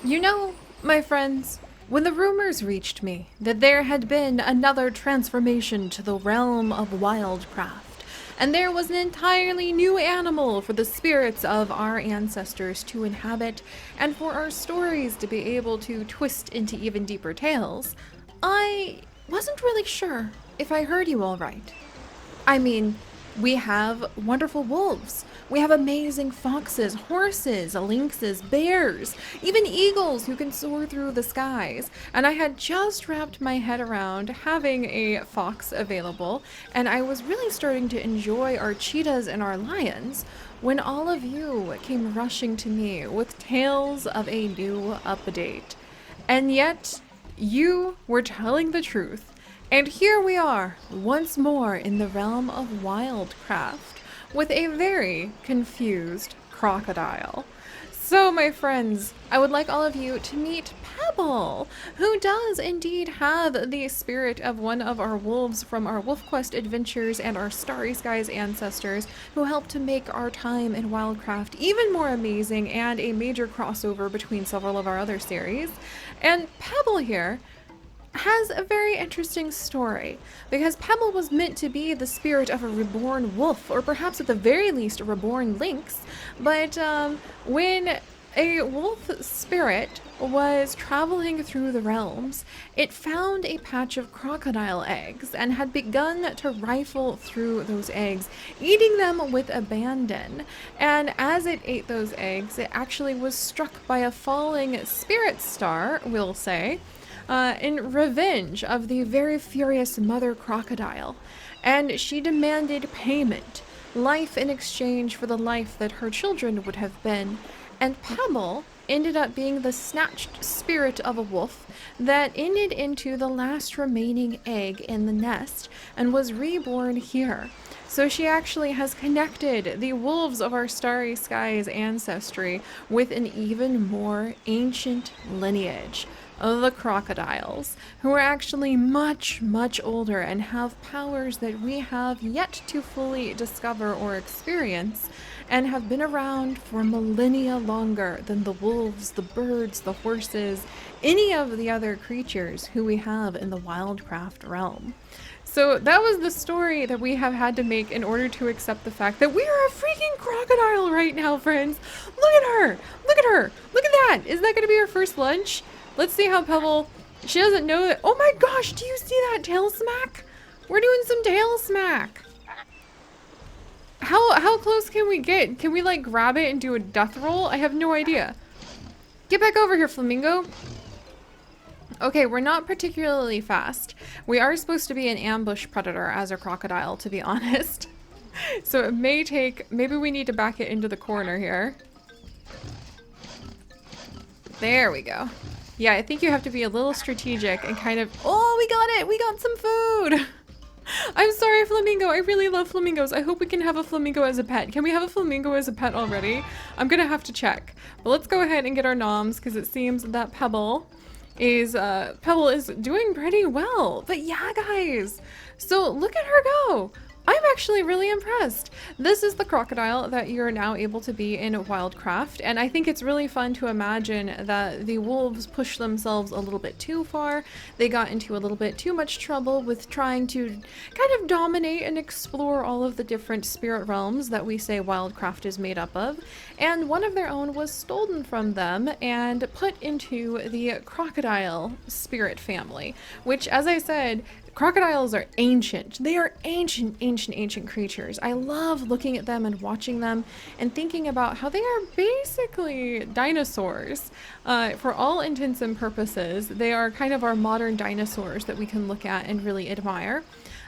You know, my friends, when the rumors reached me that there had been another transformation to the realm of WildCraft, and there was an entirely new animal for the spirits of our ancestors to inhabit, and for our stories to be able to twist into even deeper tales, I wasn't really sure if I heard you all right. I mean, we have wonderful wolves. We have amazing foxes, horses, lynxes, bears, even eagles who can soar through the skies. And I had just wrapped my head around having a fox available, and I was really starting to enjoy our cheetahs and our lions when all of you came rushing to me with tales of a new update. And yet, you were telling the truth. And here we are, once more in the realm of wildcraft, with a very confused crocodile. So, my friends, I would like all of you to meet Pebble, who does indeed have the spirit of one of our wolves from our WolfQuest adventures and our Starry Skies ancestors, who helped to make our time in Wildcraft even more amazing and a major crossover between several of our other series. And Pebble here has a very interesting story, because Pebble was meant to be the spirit of a reborn wolf, or perhaps at the very least a reborn lynx, but when a wolf spirit was traveling through the realms, it found a patch of crocodile eggs and had begun to rifle through those eggs, eating them with abandon. And as it ate those eggs, it actually was struck by a falling spirit star, we'll say, in revenge of the very furious mother crocodile, and she demanded payment, life in exchange for the life that her children would have been. And Pebble ended up being the snatched spirit of a wolf that ended into the last remaining egg in the nest and was reborn here. So she actually has connected the wolves of our Starry Skies ancestry with an even more ancient lineage of the crocodiles, who are actually much, much older and have powers that we have yet to fully discover or experience, and have been around for millennia longer than the wolves, the birds, the horses, any of the other creatures who we have in the Wildcraft realm. So that was the story that we have had to make in order to accept the fact that we are a freaking crocodile right now, friends. Look at her! Look at her! Look at that! Is that going to be our first lunch? Let's see how Pebble... She doesn't know that... Oh my gosh! Do you see that tail smack? We're doing some tail smack. How close can we get? Can we like grab it and do a death roll? I have no idea. Get back over here, Flamingo. Okay, we're not particularly fast. We are supposed to be an ambush predator as a crocodile, to be honest. So it may take... Maybe we need to back it into the corner here. There we go. Yeah, I think you have to be a little strategic and kind of... Oh, we got it! We got some food! I'm sorry, Flamingo. I really love flamingos. I hope we can have a flamingo as a pet. Can we have a flamingo as a pet already? I'm gonna have to check. But let's go ahead and get our noms, because it seems that Pebble is doing pretty well. But yeah, guys. So look at her go. I'm actually really impressed. This is the crocodile that you're now able to be in Wildcraft, and I think it's really fun to imagine that the wolves pushed themselves a little bit too far. They got into a little bit too much trouble with trying to kind of dominate and explore all of the different spirit realms that we say Wildcraft is made up of, and one of their own was stolen from them and put into the crocodile spirit family, which, as I said, crocodiles are ancient. They are ancient, ancient, ancient creatures. I love looking at them and watching them and thinking about how they are basically dinosaurs. For all intents and purposes, they are kind of our modern dinosaurs that we can look at and really admire.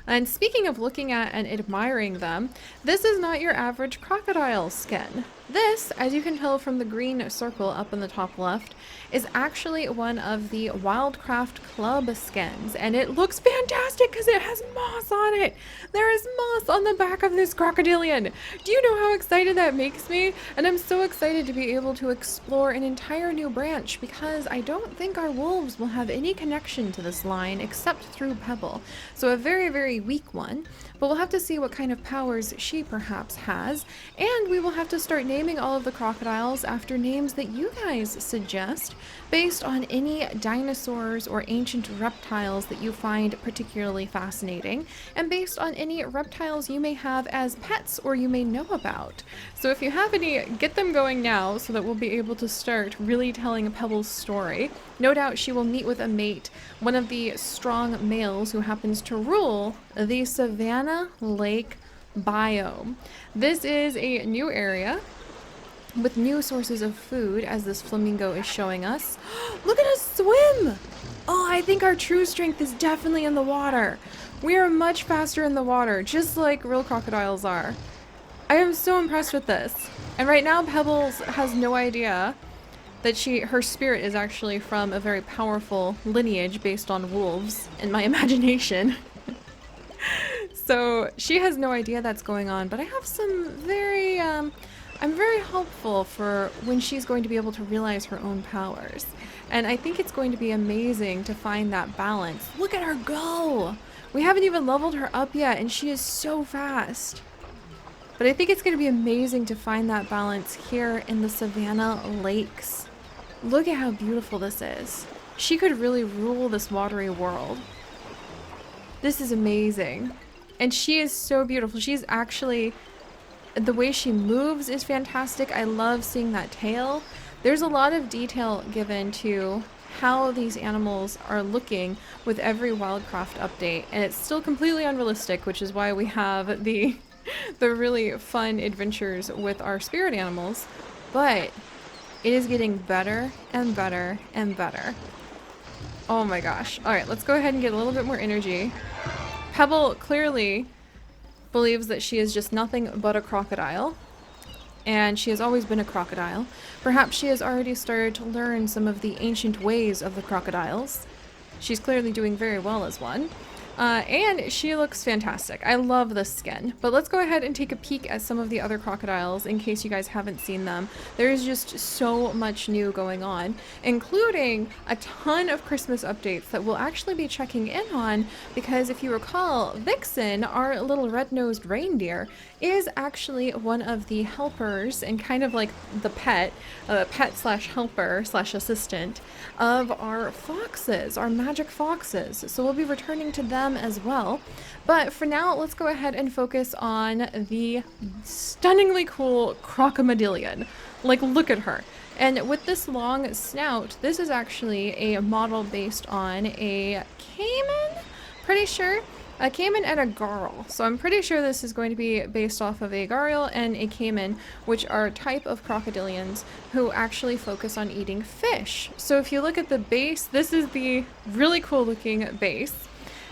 And speaking of looking at and admiring them, this is not your average crocodile skin. This, as you can tell from the green circle up in the top left, is actually one of the WildCraft Club skins, and it looks fantastic because it has moss on it. There is moss on the back of this crocodilian. Do you know how excited that makes me? And I'm so excited to be able to explore an entire new branch, because I don't think our wolves will have any connection to this line except through Pebble. So a very, very weak one. but we'll have to see what kind of powers she perhaps has, and we will have to start naming all of the crocodiles after names that you guys suggest based on any dinosaurs or ancient reptiles that you find particularly fascinating, and based on any reptiles you may have as pets or you may know about. So if you have any, get them going now so that we'll be able to start really telling Pebble's story. No doubt she will meet with a mate, one of the strong males who happens to rule the Savannah Lake biome. This is a new area with new sources of food, as this flamingo is showing us. Look at us swim! Oh, I think our true strength is definitely in the water. We are much faster in the water, just like real crocodiles are. I am so impressed with this. And right now Pebbles has no idea that her spirit is actually from a very powerful lineage based on wolves, in my imagination. So she has no idea that's going on, but I have some very, I'm very hopeful for when she's going to be able to realize her own powers. And I think it's going to be amazing to find that balance. Look at her go! We haven't even leveled her up yet, and she is so fast. But I think it's going to be amazing to find that balance here in the Savannah Lakes. Look at how beautiful this is. She could really rule this watery world. This is amazing. And she is so beautiful. She's actually... The way she moves is fantastic. I love seeing that tail. There's a lot of detail given to how these animals are looking with every WildCraft update. And it's still completely unrealistic, which is why we have the really fun adventures with our spirit animals. But it is getting better and better and better. Oh my gosh. Alright, let's go ahead and get a little bit more energy. Pebble clearly believes that she is just nothing but a crocodile, and she has always been a crocodile. Perhaps she has already started to learn some of the ancient ways of the crocodiles. She's clearly doing very well as one. And she looks fantastic. I love this skin. But let's go ahead and take a peek at some of the other crocodiles in case you guys haven't seen them. There's just so much new going on, including a ton of Christmas updates that we'll actually be checking in on, because if you recall, Vixen, our little red-nosed reindeer, is actually one of the helpers and kind of like the pet slash helper slash assistant of our foxes, our magic foxes. So we'll be returning to them as well. But for now, let's go ahead and focus on the stunningly cool Crocodilian. Like, look at her. And with this long snout, this is actually a model based on a caiman, pretty sure. A caiman and a garl. So I'm pretty sure this is going to be based off of a garl and a caiman, which are a type of crocodilians who actually focus on eating fish. So if you look at the base, this is the really cool looking base.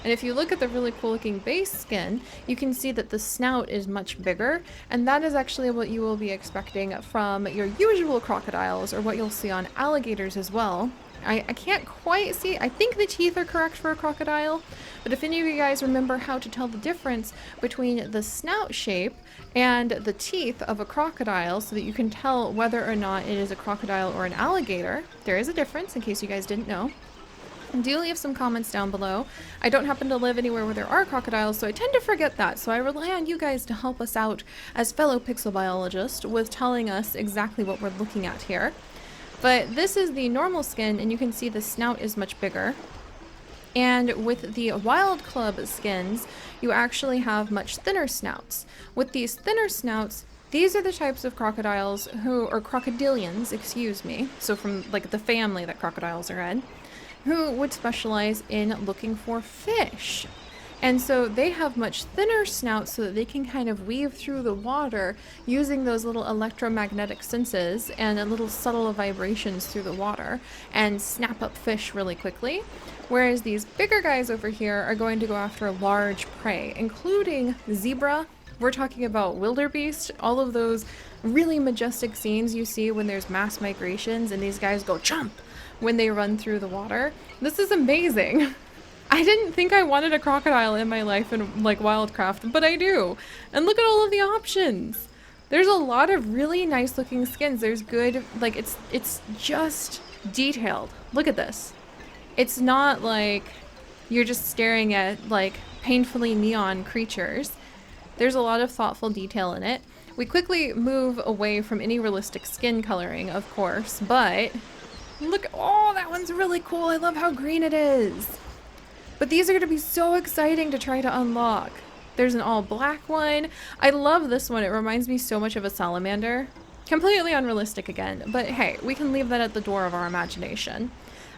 And if you look at the really cool looking base skin, you can see that the snout is much bigger, and that is actually what you will be expecting from your usual crocodiles, or what you'll see on alligators as well. I can't quite see, I think the teeth are correct for a crocodile, but if any of you guys remember how to tell the difference between the snout shape and the teeth of a crocodile so that you can tell whether or not it is a crocodile or an alligator, there is a difference in case you guys didn't know. Do leave some comments down below. I don't happen to live anywhere where there are crocodiles, so I tend to forget that, so I rely on you guys to help us out as fellow pixel biologists with telling us exactly what we're looking at here. But this is the normal skin, and you can see the snout is much bigger. And with the Wild Club skins, you actually have much thinner snouts. With these thinner snouts, these are the types of crocodiles or crocodilians, excuse me, so from like the family that crocodiles are in, who would specialize in looking for fish. And so they have much thinner snouts so that they can kind of weave through the water using those little electromagnetic senses and little subtle vibrations through the water and snap up fish really quickly. Whereas these bigger guys over here are going to go after large prey, including zebra. We're talking about wildebeest, all of those really majestic scenes you see when there's mass migrations and these guys go chomp when they run through the water. This is amazing. I didn't think I wanted a crocodile in my life in like WildCraft, but I do. And look at all of the options. There's a lot of really nice looking skins. There's good, like it's just detailed. Look at this. It's not like you're just staring at like painfully neon creatures. There's a lot of thoughtful detail in it. We quickly move away from any realistic skin coloring, of course, but look, oh, that one's really cool. I love how green it is. But these are going to be so exciting to try to unlock. There's an all black one. I love this one. It reminds me so much of a salamander. Completely unrealistic again, but hey, we can leave that at the door of our imagination.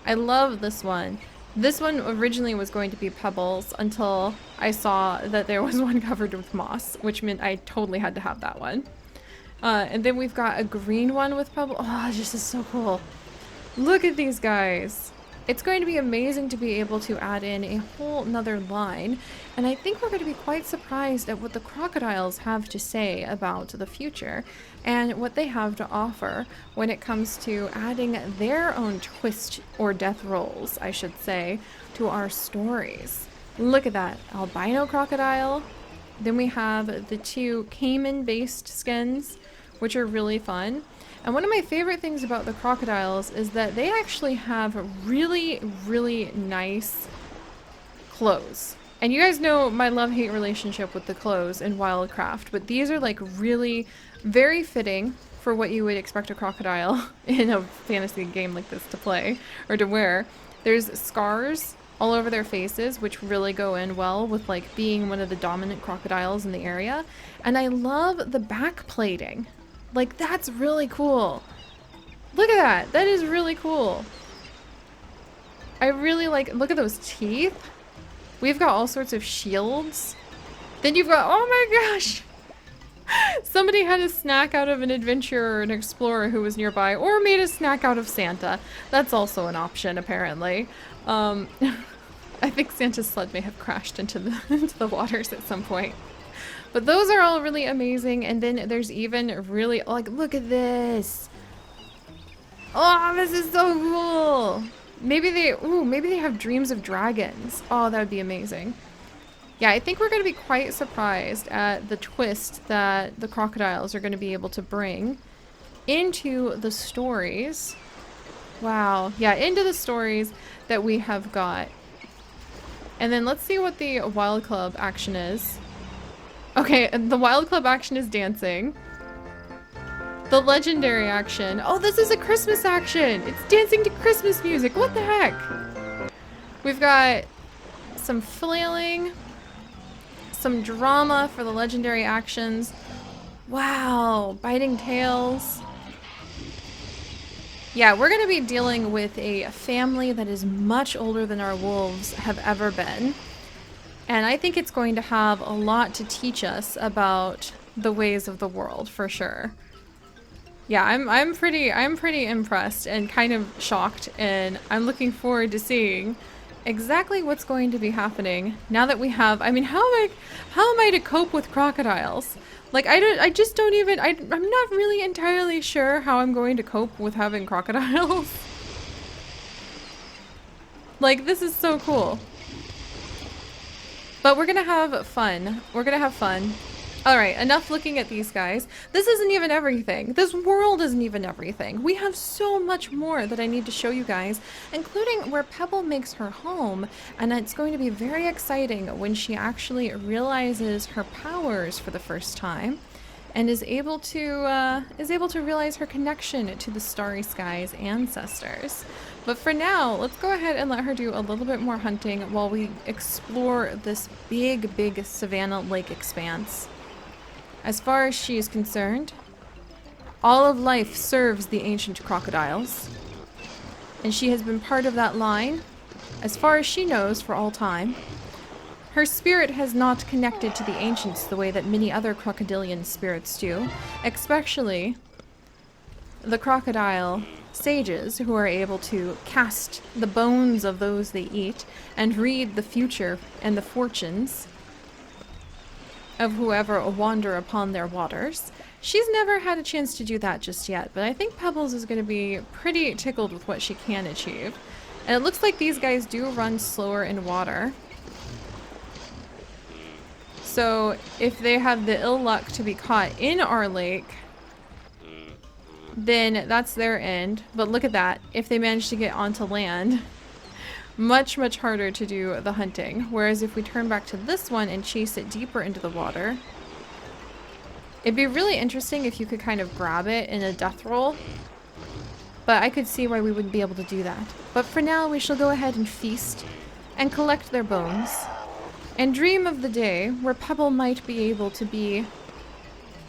I love this one. This one originally was going to be Pebbles until I saw that there was one covered with moss, which meant I totally had to have that one. And then we've got a green one with Pebble. Oh, this is so cool. Look at these guys. It's going to be amazing to be able to add in a whole nother line, and I think we're going to be quite surprised at what the crocodiles have to say about the future and what they have to offer when it comes to adding their own twist or death rolls, I should say, to our stories. Look at that, albino crocodile. Then we have the two caiman-based skins, which are really fun. And one of my favorite things about the crocodiles is that they actually have really, really nice clothes. And you guys know my love-hate relationship with the clothes in WildCraft, but these are like really very fitting for what you would expect a crocodile in a fantasy game like this to play or to wear. There's scars all over their faces, which really go in well with like being one of the dominant crocodiles in the area. And I love the back plating. Like, that's really cool. Look at that. That is really cool. I really like, look at those teeth. We've got all sorts of shields. Then you've got, oh my gosh. Somebody had a snack out of an adventurer or an explorer who was nearby, or made a snack out of Santa. That's also an option, apparently. I think Santa's sled may have crashed into the waters at some point. But those are all really amazing, and then there's even really, like, look at this. Oh, this is so cool. Maybe they have dreams of dragons. Oh, that would be amazing. Yeah, I think we're going to be quite surprised at the twist that the crocodiles are going to be able to bring into the stories. Wow. Yeah, into the stories that we have got. And then let's see what the Wild Club action is. Okay, the Wild Club action is dancing. The legendary action. Oh, this is a Christmas action. It's dancing to Christmas music. What the heck? We've got some flailing, some drama for the legendary actions. Wow, biting tails. Yeah, we're going to be dealing with a family that is much older than our wolves have ever been. And I think it's going to have a lot to teach us about the ways of the world, for sure. Yeah, I'm pretty impressed and kind of shocked, and I'm looking forward to seeing exactly what's going to be happening now that we have, I mean, how am I to cope with crocodiles? Like, I just don't even, I'm not really entirely sure how I'm going to cope with having crocodiles. Like, this is so cool. But we're gonna have fun. We're gonna have fun. Alright, enough looking at these guys. This isn't even everything. This world isn't even everything. We have so much more that I need to show you guys, including where Pebble makes her home, and it's going to be very exciting when she actually realizes her powers for the first time and is able to realize her connection to the Starry Sky's ancestors. But for now, let's go ahead and let her do a little bit more hunting while we explore this big, big savanna lake expanse. As far as she is concerned, all of life serves the ancient crocodiles, and she has been part of that line, as far as she knows, for all time. Her spirit has not connected to the ancients the way that many other crocodilian spirits do, especially the crocodile sages who are able to cast the bones of those they eat and read the future and the fortunes of whoever wander upon their waters. She's never had a chance to do that just yet, but I think Pebbles is going to be pretty tickled with what she can achieve. And it looks like these guys do run slower in water. So if they have the ill luck to be caught in our lake, then that's their end. But look at that. If they manage to get onto land, much, much harder to do the hunting. Whereas if we turn back to this one and chase it deeper into the water, It'd be really interesting if you could kind of grab it in a death roll, but I could see why we wouldn't be able to do that. But for now, we shall go ahead and feast and collect their bones and dream of the day where Pebble might be able to be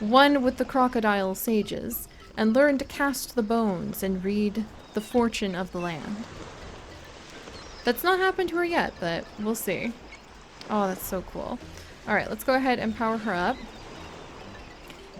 one with the crocodile sages and learn to cast the bones and read the fortune of the land. That's not happened to her yet, but we'll see. Oh, that's so cool. All right, let's go ahead and power her up.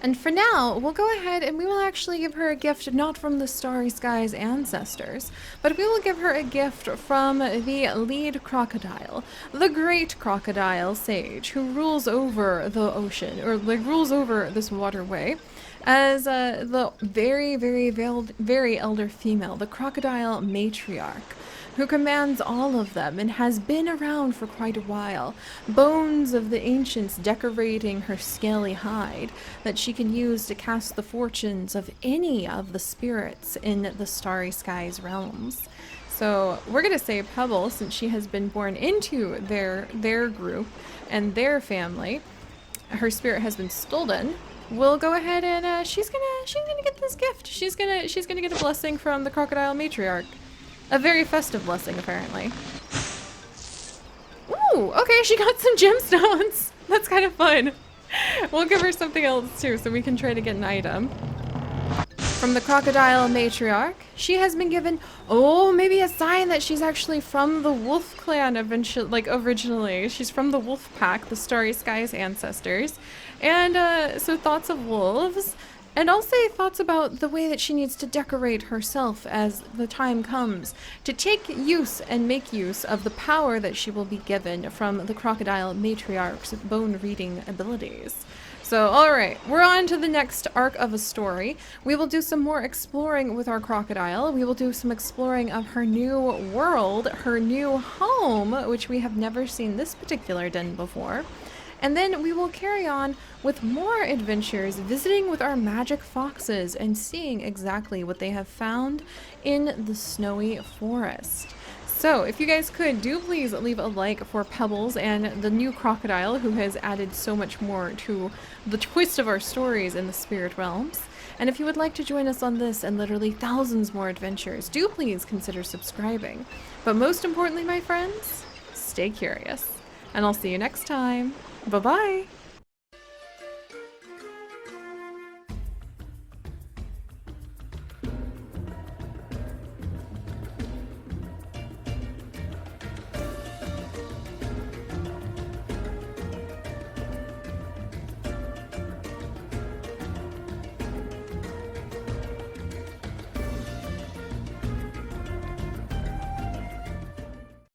And for now, we'll go ahead and we will actually give her a gift not from the Starry Skies ancestors, but we will give her a gift from the lead crocodile, the great crocodile sage, who rules over the ocean, or like rules over this waterway, as the very elder female, the crocodile Matriarch, who commands all of them and has been around for quite a while, bones of the ancients decorating her scaly hide that she can use to cast the fortunes of any of the spirits in the Starry Skies realms. So we're gonna say Pebble, since she has been born into their group and their family, her spirit has been stolen. We'll go ahead and she's gonna get this gift. She's gonna get a blessing from the crocodile Matriarch. A very festive blessing, apparently. Ooh, okay, she got some gemstones. That's kind of fun. We'll give her something else too, so we can try to get an item. From the crocodile Matriarch, she has been given, oh, maybe a sign that she's actually from the wolf clan eventually, like originally. She's from the wolf pack, the Starry Skies ancestors. And so thoughts of wolves. And also thoughts about the way that she needs to decorate herself as the time comes to take use and make use of the power that she will be given from the crocodile Matriarch's bone reading abilities. So, alright, we're on to the next arc of a story. We will do some more exploring with our crocodile. We will do some exploring of her new world, her new home, which we have never seen this particular den before. And then we will carry on with more adventures, visiting with our magic foxes and seeing exactly what they have found in the snowy forest. So if you guys could, do please leave a like for Pebbles and the new crocodile, who has added so much more to the twist of our stories in the spirit realms. And if you would like to join us on this and literally thousands more adventures, do please consider subscribing. But most importantly, my friends, stay curious. And I'll see you next time. Bye-bye!